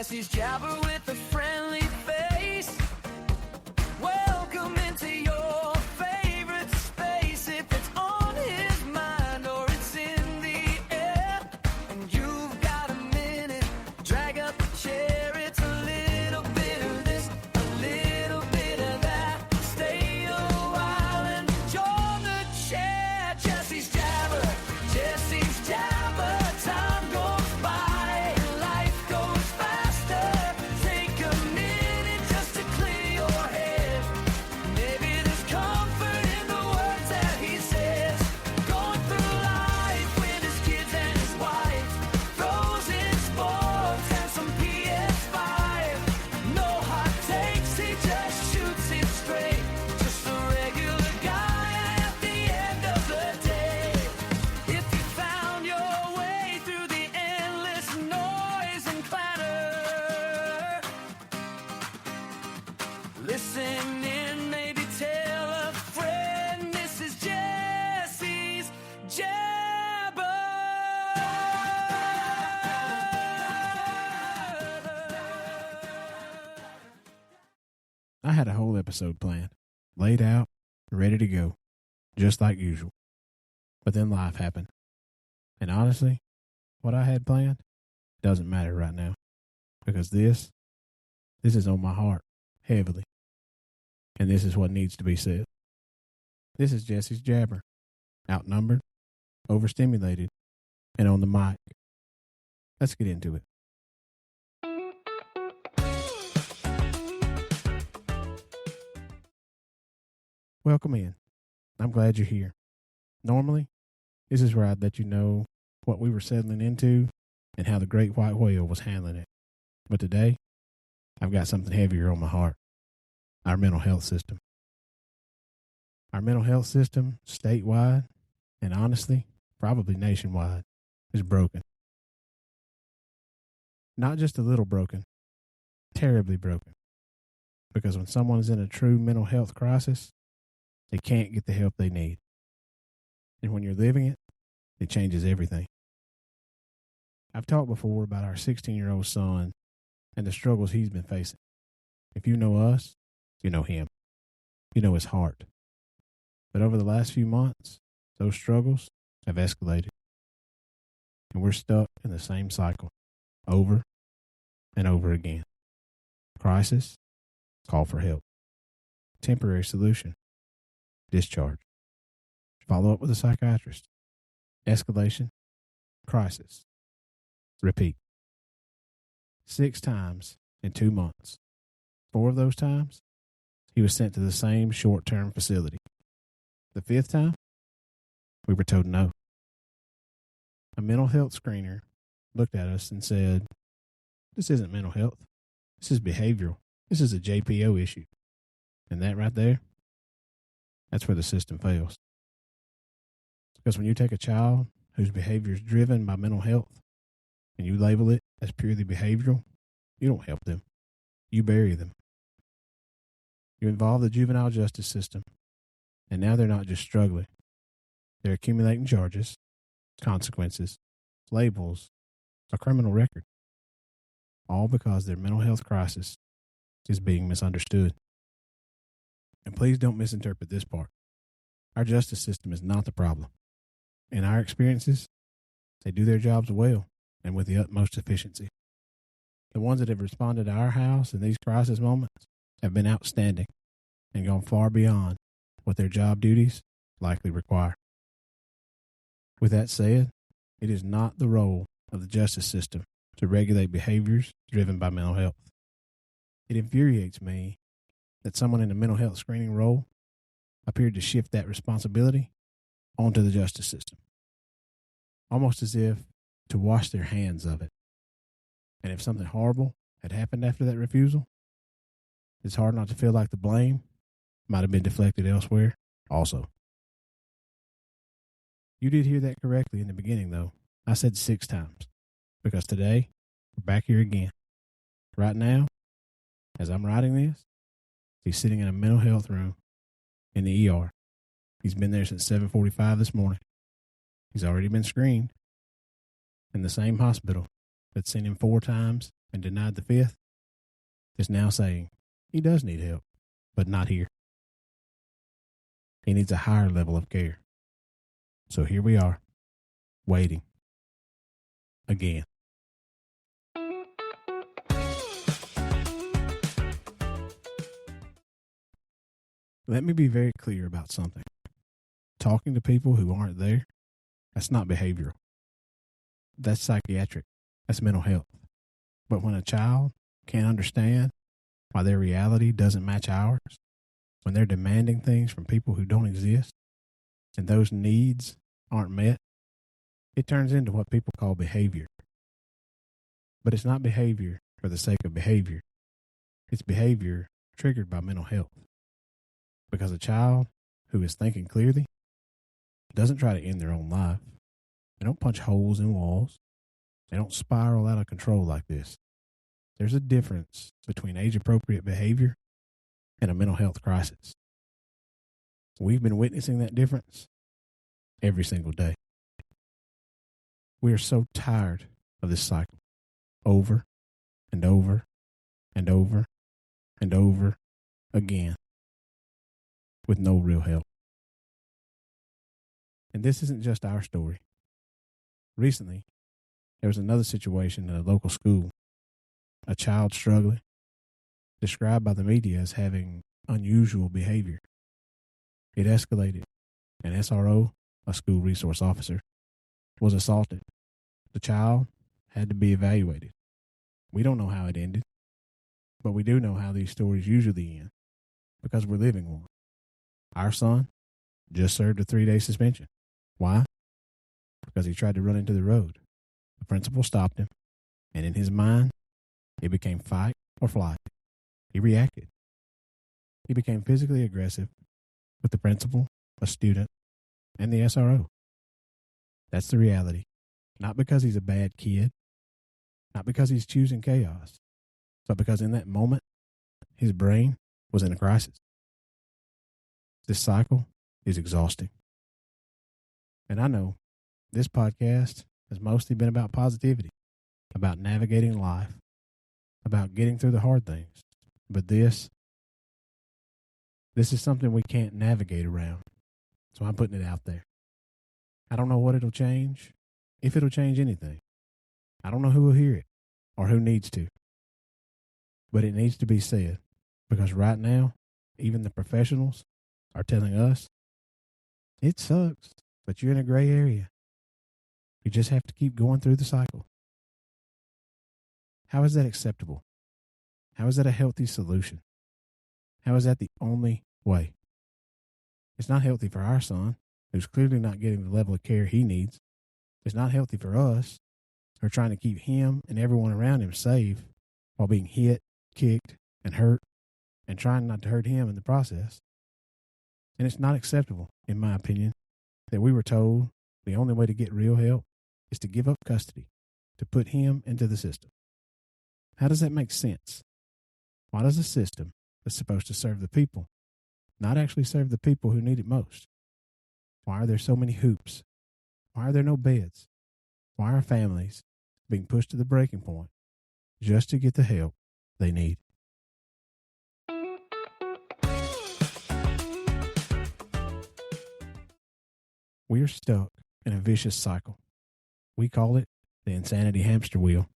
Jesse's jabber with a friendly face. Welcome into your favorite space. If it's on his mind or it's in the air, and you've got a minute, drag up the chair. It's a little bit of this, a little bit of that. Stay a while and join the chat. Jesse's jabber, Jesse's jabber. Time goes by and life goes faster. Take a minute just to clear your head. Maybe there's comfort in the words that he says. Going through life with his kids and his wife. Throws in sports and some PS5. No hot takes, he just shoots it straight. Just a regular guy at the end of the day. If you found your way through the endless noise and clatter, listen in, maybe tell a friend. This is Jesse's Jabber. I had a whole episode planned, laid out, ready to go, just like usual. But then life happened. And honestly, what I had planned doesn't matter right now. Because this is on my heart, heavily. And this is what needs to be said. This is Jesse's Jabber, outnumbered, overstimulated, and on the mic. Let's get into it. Welcome in. I'm glad you're here. Normally, this is where I'd let you know what we were settling into and how the great white whale was handling it. But today, I've got something heavier on my heart. Our mental health system. Our mental health system, statewide, and honestly, probably nationwide, is broken. Not just a little broken, terribly broken. Because when someone is in a true mental health crisis, they can't get the help they need. And when you're living it, it changes everything. I've talked before about our 16-year-old son and the struggles he's been facing. If you know us, you know him. You know his heart. But over the last few months, those struggles have escalated. And we're stuck in the same cycle, over and over again. Crisis, call for help. Temporary solution, discharge. Follow up with a psychiatrist. Escalation, crisis. Repeat. 6 times in 2 months. 4 of those times, he was sent to the same short-term facility. The 5th time, we were told no. A mental health screener looked at us and said, "This isn't mental health. This is behavioral. This is a JPO issue." And that right there, that's where the system fails. Because when you take a child whose behavior is driven by mental health and you label it as purely behavioral, you don't help them. You bury them. You involve the juvenile justice system, and now they're not just struggling. They're accumulating charges, consequences, labels, a criminal record, all because their mental health crisis is being misunderstood. And please don't misinterpret this part. Our justice system is not the problem. In our experiences, they do their jobs well and with the utmost efficiency. The ones that have responded to our house in these crisis moments have been outstanding and gone far beyond what their job duties likely require. With that said, it is not the role of the justice system to regulate behaviors driven by mental health. It infuriates me that someone in a mental health screening role appeared to shift that responsibility onto the justice system, almost as if to wash their hands of it. And if something horrible had happened after that refusal, it's hard not to feel like the blame might have been deflected elsewhere also. You did hear that correctly in the beginning, though. I said 6 times, because today we're back here again. Right now, as I'm writing this, he's sitting in a mental health room in the ER. He's been there since 7:45 this morning. He's already been screened in the same hospital that's seen him 4 times and denied the fifth is now saying he does need help, but not here. He needs a higher level of care. So here we are, waiting. Again. Let me be very clear about something. Talking to people who aren't there, that's not behavioral. That's psychiatric. That's mental health. But when a child can't understand why their reality doesn't match ours, when they're demanding things from people who don't exist, and those needs aren't met, it turns into what people call behavior. But it's not behavior for the sake of behavior. It's behavior triggered by mental health. Because a child who is thinking clearly doesn't try to end their own life. They don't punch holes in walls. They don't spiral out of control like this. There's a difference between age-appropriate behavior and a mental health crisis. We've been witnessing that difference every single day. We are so tired of this cycle, over and over and over and over again, with no real help. And this isn't just our story. Recently, there was another situation at a local school. A child struggling, described by the media as having unusual behavior. It escalated. An SRO, a school resource officer, was assaulted. The child had to be evaluated. We don't know how it ended, but we do know how these stories usually end because we're living one. Our son just served a 3-day suspension. Why? Because he tried to run into the road. The principal stopped him, and in his mind, it became fight or flight. He reacted. He became physically aggressive with the principal, a student, and the SRO. That's the reality. Not because he's a bad kid, not because he's choosing chaos, but because in that moment, his brain was in a crisis. This cycle is exhausting. And I know this podcast has mostly been about positivity, about navigating life, about getting through the hard things. But this is something we can't navigate around. So I'm putting it out there. I don't know what it'll change, if it'll change anything. I don't know who will hear it or who needs to. But it needs to be said because right now, even the professionals are telling us, it sucks, but you're in a gray area. You just have to keep going through the cycle. How is that acceptable? How is that a healthy solution? How is that the only way? It's not healthy for our son, who's clearly not getting the level of care he needs. It's not healthy for us, who are trying to keep him and everyone around him safe while being hit, kicked, and hurt, and trying not to hurt him in the process. And it's not acceptable, in my opinion, that we were told the only way to get real help is to give up custody, to put him into the system. How does that make sense? Why does a system that's supposed to serve the people not actually serve the people who need it most? Why are there so many hoops? Why are there no beds? Why are families being pushed to the breaking point just to get the help they need? We are stuck in a vicious cycle. We call it the insanity hamster wheel.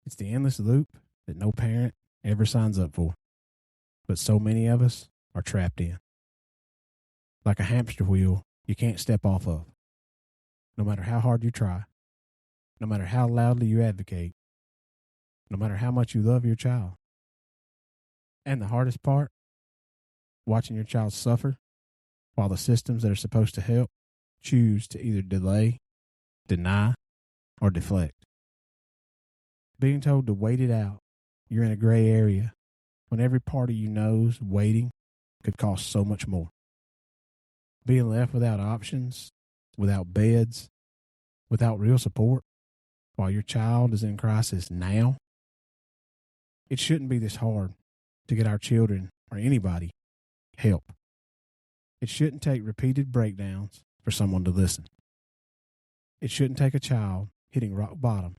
It's the endless loop that no parent ever signs up for, but so many of us are trapped in. Like a hamster wheel you can't step off of. No matter how hard you try, no matter how loudly you advocate, no matter how much you love your child. And the hardest part, watching your child suffer while the systems that are supposed to help choose to either delay, deny, or deflect. Being told to wait it out, you're in a gray area, when every part of you knows waiting could cost so much more. Being left without options, without beds, without real support, while your child is in crisis now. It shouldn't be this hard to get our children or anybody help. It shouldn't take repeated breakdowns for someone to listen. It shouldn't take a child hitting rock bottom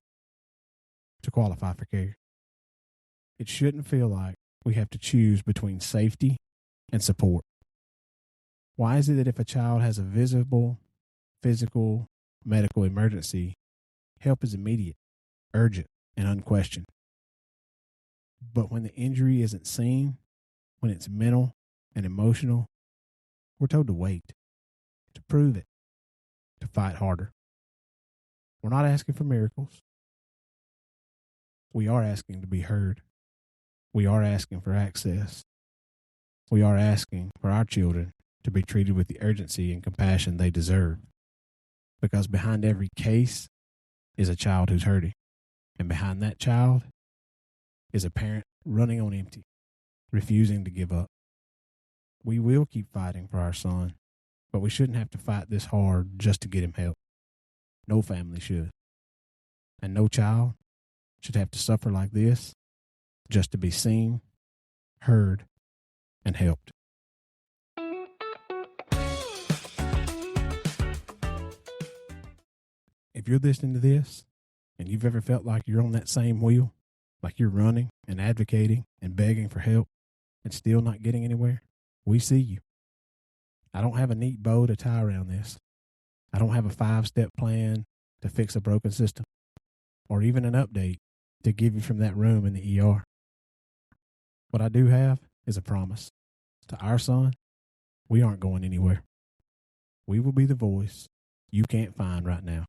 to qualify for care. It shouldn't feel like we have to choose between safety and support. Why is it that if a child has a visible, physical, medical emergency, help is immediate, urgent, and unquestioned? But when the injury isn't seen, when it's mental and emotional, we're told to wait, to prove it, to fight harder. We're not asking for miracles. We are asking to be heard. We are asking for access. We are asking for our children to be treated with the urgency and compassion they deserve. Because behind every case is a child who's hurting. And behind that child is a parent running on empty, refusing to give up. We will keep fighting for our son, but we shouldn't have to fight this hard just to get him help. No family should. And no child should have to suffer like this just to be seen, heard, and helped. If you're listening to this and you've ever felt like you're on that same wheel, like you're running and advocating and begging for help and still not getting anywhere, we see you. I don't have a neat bow to tie around this. I don't have a 5-step plan to fix a broken system or even an update to give you from that room in the ER. What I do have is a promise. To our son, we aren't going anywhere. We will be the voice you can't find right now.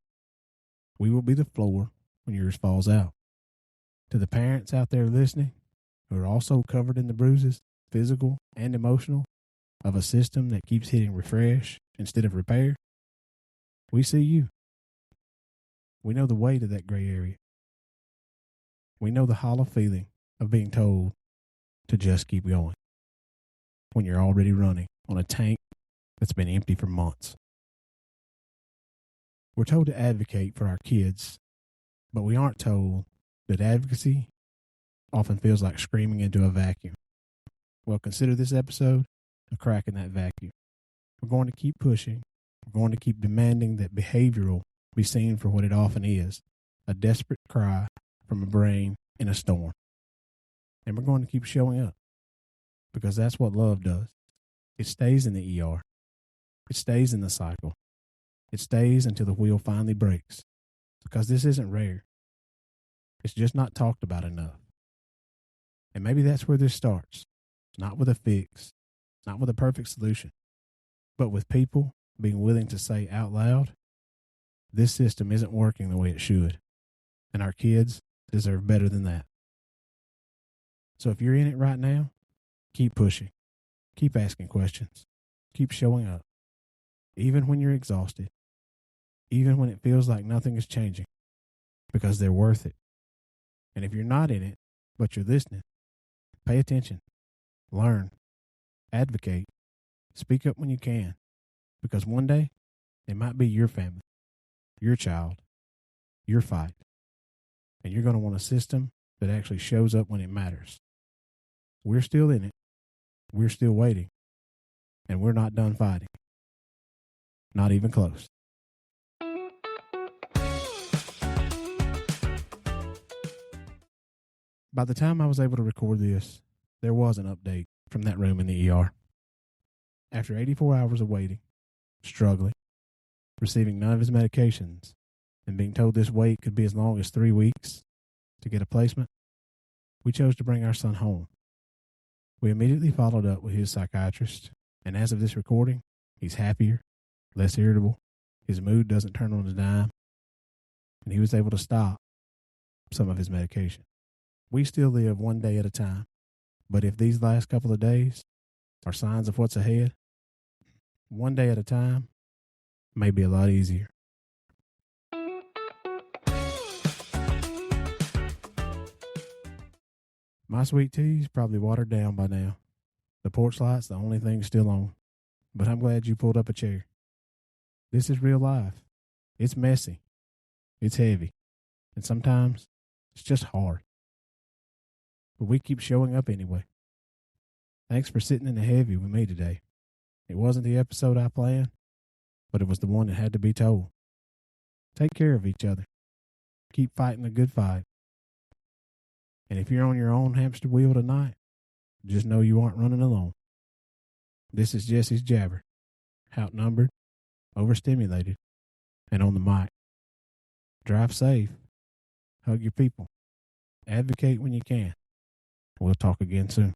We will be the floor when yours falls out. To the parents out there listening, who are also covered in the bruises, physical and emotional, of a system that keeps hitting refresh instead of repair, we see you. We know the weight of that gray area. We know the hollow feeling of being told to just keep going when you're already running on a tank that's been empty for months. We're told to advocate for our kids, but we aren't told that advocacy often feels like screaming into a vacuum. Well, consider this episode a crack in that vacuum. We're going to keep pushing. We're going to keep demanding that behavioral be seen for what it often is, a desperate cry from a brain in a storm. And we're going to keep showing up because that's what love does. It stays in the ER. It stays in the cycle. It stays until the wheel finally breaks because this isn't rare. It's just not talked about enough. And maybe that's where this starts. Not with a fix, not with a perfect solution, but with people being willing to say out loud, this system isn't working the way it should, and our kids deserve better than that. So if you're in it right now, keep pushing, keep asking questions, keep showing up, even when you're exhausted, even when it feels like nothing is changing, because they're worth it. And if you're not in it, but you're listening, pay attention, learn, advocate, speak up when you can, because one day it might be your family, your child, your fight, and you're going to want a system that actually shows up when it matters. We're still in it, we're still waiting, and we're not done fighting. Not even close. By the time I was able to record this, there was an update from that room in the ER. After 84 hours of waiting, struggling, receiving none of his medications, and being told this wait could be as long as 3 weeks to get a placement, we chose to bring our son home. We immediately followed up with his psychiatrist, and as of this recording, he's happier, less irritable, his mood doesn't turn on a dime, and he was able to stop some of his medication. We still live one day at a time, but if these last couple of days are signs of what's ahead, one day at a time may be a lot easier. My sweet tea's probably watered down by now. The porch light's the only thing still on, but I'm glad you pulled up a chair. This is real life. It's messy. It's heavy. And sometimes it's just hard. But we keep showing up anyway. Thanks for sitting in the heavy with me today. It wasn't the episode I planned, but it was the one that had to be told. Take care of each other. Keep fighting a good fight. And if you're on your own hamster wheel tonight, just know you aren't running alone. This is Jesse's Jabber, outnumbered, overstimulated, and on the mic. Drive safe, hug your people, advocate when you can. We'll talk again soon.